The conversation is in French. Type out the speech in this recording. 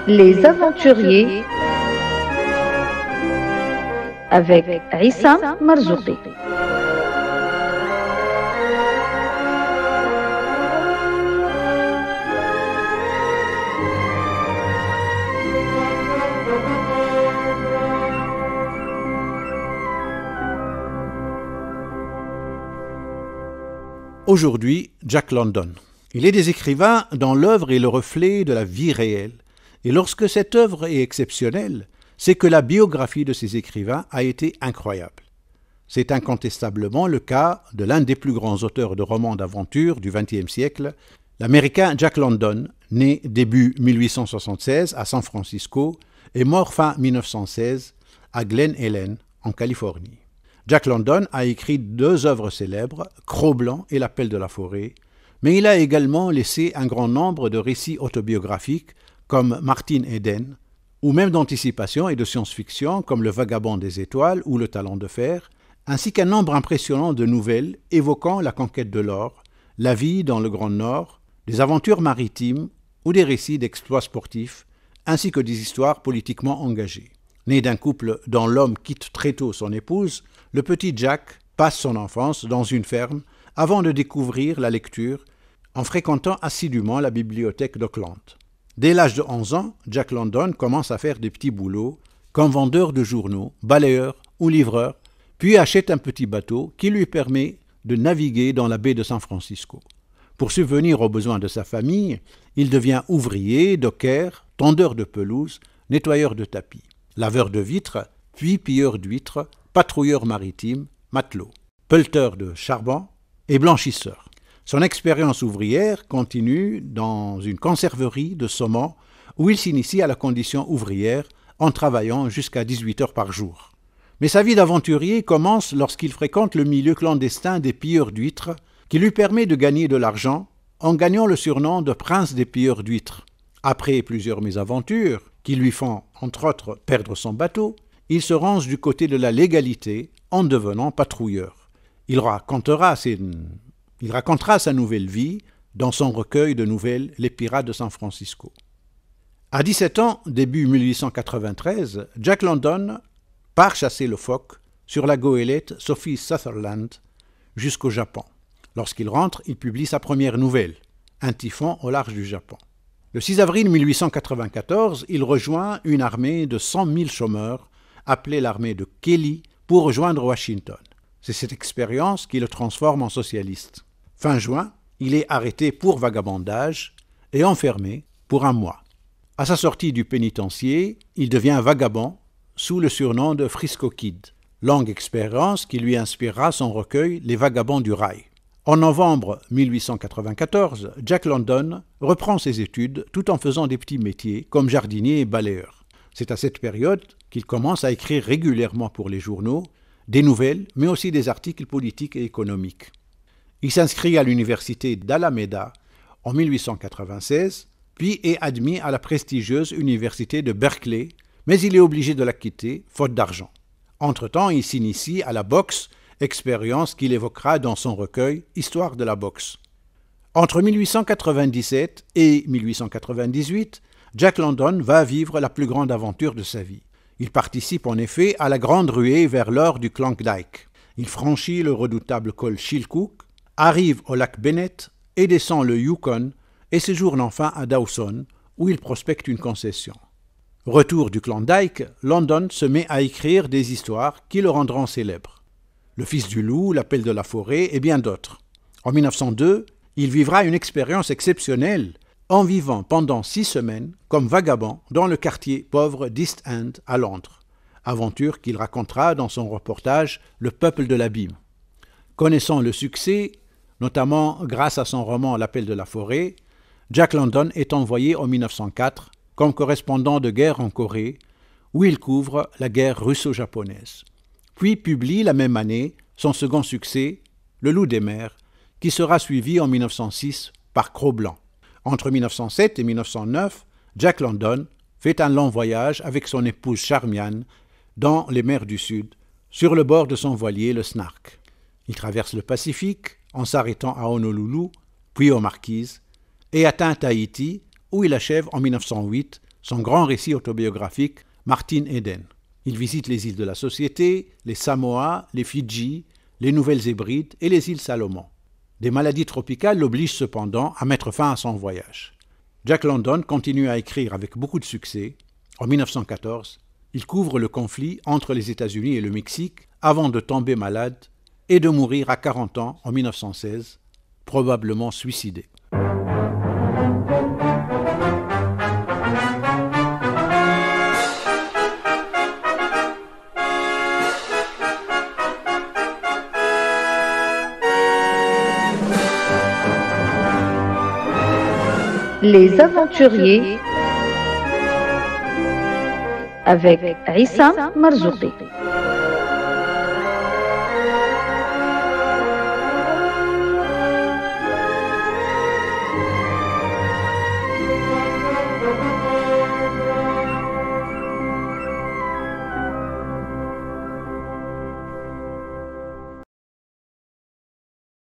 Les aventuriers avec Issa Marzouqi. Aujourd'hui, Jack London. Il est des écrivains dont l'œuvre est le reflet de la vie réelle. Et lorsque cette œuvre est exceptionnelle, c'est que la biographie de ces écrivains a été incroyable. C'est incontestablement le cas de l'un des plus grands auteurs de romans d'aventure du XXe siècle, l'Américain Jack London, né début 1876 à San Francisco et mort fin 1916 à Glen Ellen, en Californie. Jack London a écrit 2 œuvres célèbres, Cro-Blanc et L'Appel de la forêt, mais il a également laissé un grand nombre de récits autobiographiques comme Martin Eden, ou même d'anticipation et de science-fiction comme Le Vagabond des étoiles ou Le Talon de fer, ainsi qu'un nombre impressionnant de nouvelles évoquant la conquête de l'or, la vie dans le Grand Nord, des aventures maritimes ou des récits d'exploits sportifs, ainsi que des histoires politiquement engagées. Né d'un couple dont l'homme quitte très tôt son épouse, le petit Jack passe son enfance dans une ferme avant de découvrir la lecture en fréquentant assidûment la bibliothèque d'Oakland. Dès l'âge de 11 ans, Jack London commence à faire des petits boulots comme vendeur de journaux, balayeur ou livreur, puis achète un petit bateau qui lui permet de naviguer dans la baie de San Francisco. Pour subvenir aux besoins de sa famille, il devient ouvrier, docker, tondeur de pelouse, nettoyeur de tapis, laveur de vitres, puis pilleur d'huîtres, patrouilleur maritime, matelot, pelleteur de charbon et blanchisseur. Son expérience ouvrière continue dans une conserverie de saumon où il s'initie à la condition ouvrière en travaillant jusqu'à 18 heures par jour. Mais sa vie d'aventurier commence lorsqu'il fréquente le milieu clandestin des pilleurs d'huîtres qui lui permet de gagner de l'argent en gagnant le surnom de prince des pilleurs d'huîtres. Après plusieurs mésaventures qui lui font, entre autres, perdre son bateau, il se range du côté de la légalité en devenant patrouilleur. Il racontera sa nouvelle vie dans son recueil de nouvelles « Les pirates de San Francisco ». À 17 ans, début 1893, Jack London part chasser le phoque sur la goélette Sophie Sutherland jusqu'au Japon. Lorsqu'il rentre, il publie sa première nouvelle, Un typhon au large du Japon. Le 6 avril 1894, il rejoint une armée de 100 000 chômeurs appelée l'armée de Kelly pour rejoindre Washington. C'est cette expérience qui le transforme en socialiste. Fin juin, il est arrêté pour vagabondage et enfermé pour 1 mois. À sa sortie du pénitencier, il devient vagabond sous le surnom de Frisco Kid, longue expérience qui lui inspirera son recueil Les Vagabonds du Rail. En novembre 1894, Jack London reprend ses études tout en faisant des petits métiers comme jardinier et balayeur. C'est à cette période qu'il commence à écrire régulièrement pour les journaux, des nouvelles, mais aussi des articles politiques et économiques. Il s'inscrit à l'université d'Alameda en 1896, puis est admis à la prestigieuse université de Berkeley, mais il est obligé de la quitter, faute d'argent. Entre-temps, il s'initie à la boxe, expérience qu'il évoquera dans son recueil « Histoire de la boxe ». Entre 1897 et 1898, Jack London va vivre la plus grande aventure de sa vie. Il participe en effet à la grande ruée vers l'or du Klondike. Il franchit le redoutable col Chilkoot, arrive au lac Bennett et descend le Yukon et séjourne enfin à Dawson, où il prospecte une concession. Retour du Klondike, London se met à écrire des histoires qui le rendront célèbre. Le Fils du loup, L'Appel de la forêt et bien d'autres. En 1902, il vivra une expérience exceptionnelle en vivant pendant 6 semaines comme vagabond dans le quartier pauvre d'East End à Londres, aventure qu'il racontera dans son reportage « Le peuple de l'abîme ». Connaissant le succès, notamment grâce à son roman L'Appel de la forêt, Jack London est envoyé en 1904 comme correspondant de guerre en Corée, où il couvre la guerre russo-japonaise. Puis publie la même année son second succès, Le loup des mers, qui sera suivi en 1906 par Cro-Blanc. Entre 1907 et 1909, Jack London fait un long voyage avec son épouse Charmian dans les mers du Sud, sur le bord de son voilier, le Snark. Il traverse le Pacifique en s'arrêtant à Honolulu, puis aux Marquises, et atteint Tahiti, où il achève en 1908 son grand récit autobiographique Martin Eden. Il visite les îles de la Société, les Samoa, les Fidji, les Nouvelles-Hébrides et les îles Salomon. Des maladies tropicales l'obligent cependant à mettre fin à son voyage. Jack London continue à écrire avec beaucoup de succès. En 1914, il couvre le conflit entre les États-Unis et le Mexique avant de tomber malade et de mourir à 40 ans en 1916, probablement suicidé. Les aventuriers avec Issam Marzouqi.